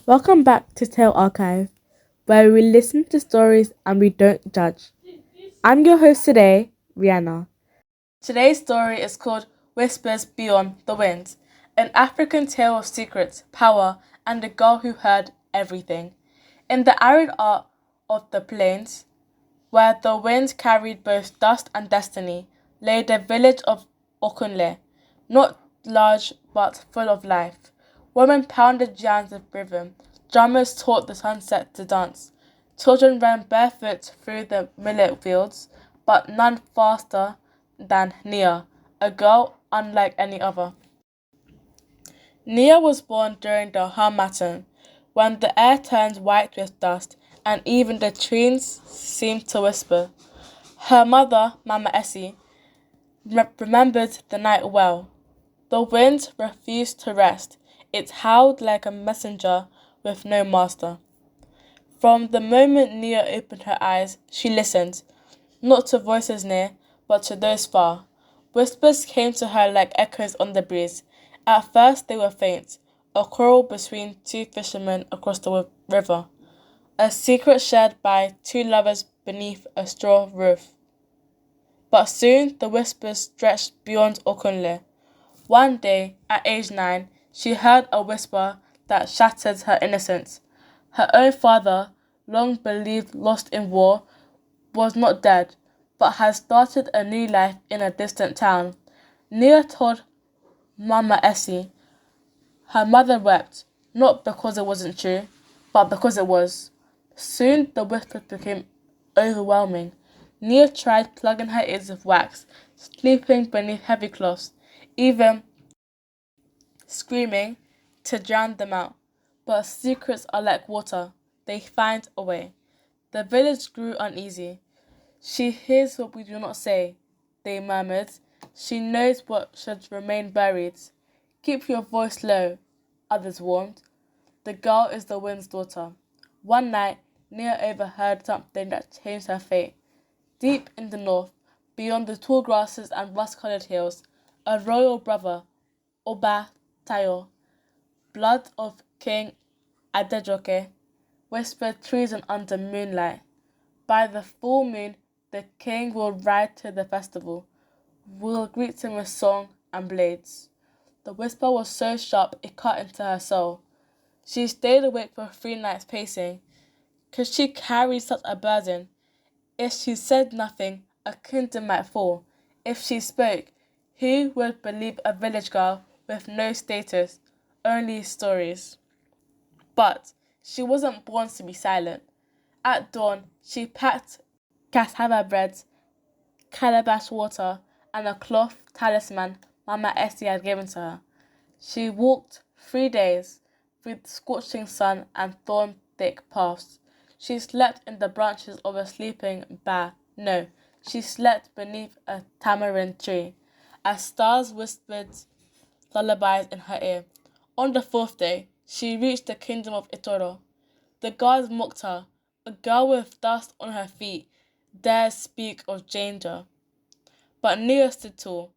Welcome back to Tale Archive, where we listen to stories and we don't judge. I'm your host today, Rihanna. Today's story is called Whispers Beyond the Wind, an African tale of secrets, power, and a girl who heard everything. In the arid art of the plains, where the wind carried both dust and destiny, lay the village of Okunle, not large but full of life. Women pounded yams with rhythm, drummers taught the sunset to dance. Children ran barefoot through the millet fields, but none faster than Nia, a girl unlike any other. Nia was born during the Harmattan, when the air turned white with dust, and even the trees seemed to whisper. Her mother, Mama Essie, remembered the night well. The wind refused to rest. It howled like a messenger with no master. From the moment Nia opened her eyes, she listened, not to voices near, but to those far. Whispers came to her like echoes on the breeze. At first they were faint, a quarrel between two fishermen across the river, a secret shared by two lovers beneath a straw roof. But soon the whispers stretched beyond Okunle. One day, at age 9, she heard a whisper that shattered her innocence. Her own father, long believed lost in war, was not dead, but had started a new life in a distant town. Nia told Mama Essie. Her mother wept, not because it wasn't true, but because it was. Soon the whispers became overwhelming. Nia tried plugging her ears with wax, sleeping beneath heavy cloths, even screaming to drown them out. But secrets are like water, they find a way. The village grew uneasy. She hears what we do not say, they murmured. She knows what should remain buried. Keep your voice low, others warned. The girl is the wind's daughter. One night, Nia overheard something that changed her fate. Deep in the north, beyond the tall grasses and rust-colored hills, a royal brother, Oba Tayo, blood of King Adejoke, whispered treason under moonlight. By the full moon, the king will ride to the festival. We'll greet him with song and blades. The whisper was so sharp it cut into her soul. She stayed awake for 3 nights pacing. Could she carry such a burden? If she said nothing, a kingdom might fall. If she spoke, who would believe a village girl with no status, only stories? But she wasn't born to be silent. At dawn, she packed cassava bread, calabash water, and a cloth talisman Mama Essie had given to her. She walked 3 days through the scorching sun and thorn-thick paths. She slept in the branches of a sleeping bear. No, she slept beneath a tamarind tree, as stars whispered lullabies in her ear. On the 4th day, she reached the kingdom of Itoro. The guards mocked her. A girl with dust on her feet dares speak of danger. But Nia stood tall.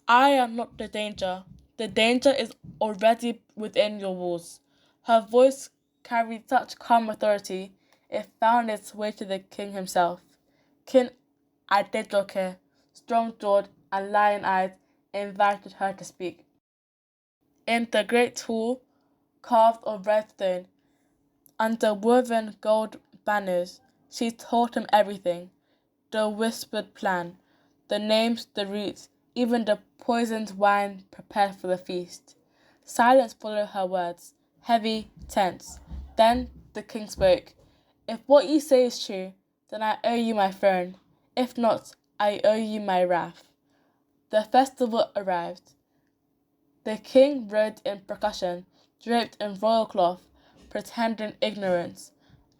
I am not the danger. The danger is already within your walls. Her voice carried such calm authority, it found its way to the king himself. King Adejoke, strong-jawed and lion-eyed, invited her to speak. In the great hall, carved of red stone, under woven gold banners, she told him everything. The whispered plan, the names, the routes, even the poisoned wine prepared for the feast. Silence followed her words, heavy, tense. Then the king spoke. If what you say is true, then I owe you my throne. If not, I owe you my wrath. The festival arrived. The king rode in percussion, draped in royal cloth, pretending ignorance.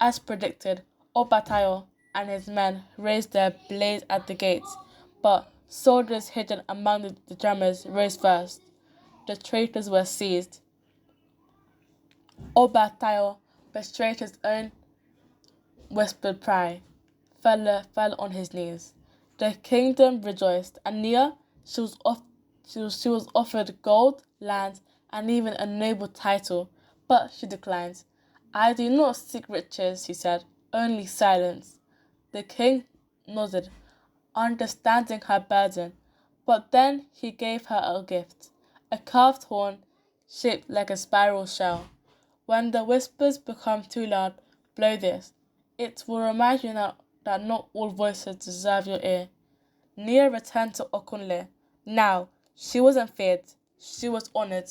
As predicted, Obatayo and his men raised their blades at the gates, but soldiers hidden among the drummers rose first. The traitors were seized. Obatayo betrayed his own whispered pride, fell on his knees. The kingdom rejoiced, and Nia, she was offered gold, land, and even a noble title. But she declined. I do not seek riches, she said, only silence. The king nodded, understanding her burden, but then he gave her a gift, a carved horn shaped like a spiral shell. When the whispers become too loud, blow this. It will remind you that not all voices deserve your ear. Nia returned to Okunle. Now, she wasn't feared, she was honored.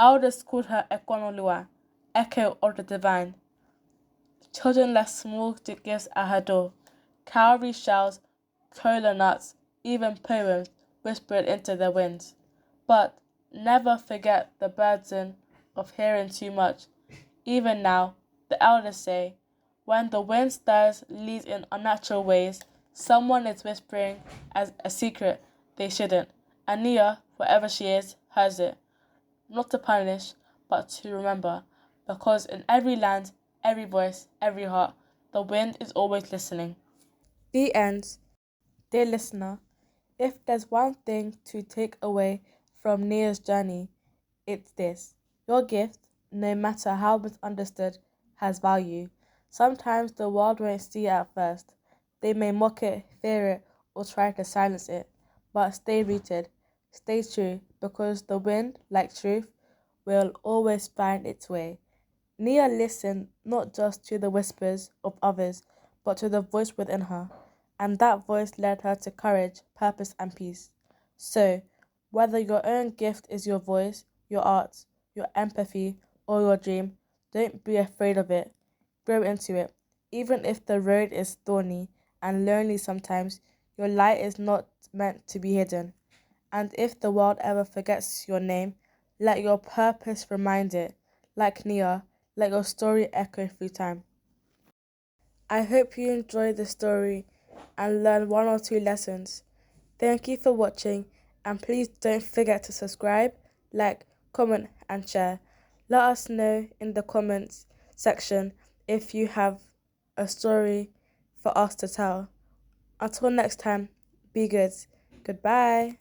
Elders called her Ekonoluwa, echo of the divine. Children left small gifts at her door. Cowrie shells, cola nuts, even poems whispered into the wind. But never forget the burden of hearing too much. Even now, the elders say, when the wind stirs leads in unnatural ways, someone is whispering as a secret they shouldn't. And Nia, wherever she is, has it. Not to punish, but to remember. Because in every land, every voice, every heart, the wind is always listening. The end. Dear listener, if there's one thing to take away from Nia's journey, it's this. Your gift, no matter how misunderstood, has value. Sometimes the world won't see it at first. They may mock it, fear it, or try to silence it. But stay rooted, stay true, because the wind, like truth, will always find its way. Nia listened not just to the whispers of others, but to the voice within her, and that voice led her to courage, purpose, and peace. So, whether your own gift is your voice, your art, your empathy, or your dream, don't be afraid of it. Grow into it. Even if the road is thorny and lonely sometimes, your light is not meant to be hidden. And if the world ever forgets your name, let your purpose remind it. Like Nia, let your story echo through time. I hope you enjoyed the story and learned one or two lessons. Thank you for watching, and please don't forget to subscribe, like, comment, and share. Let us know in the comments section if you have a story for us to tell. Until next time, be good. Goodbye.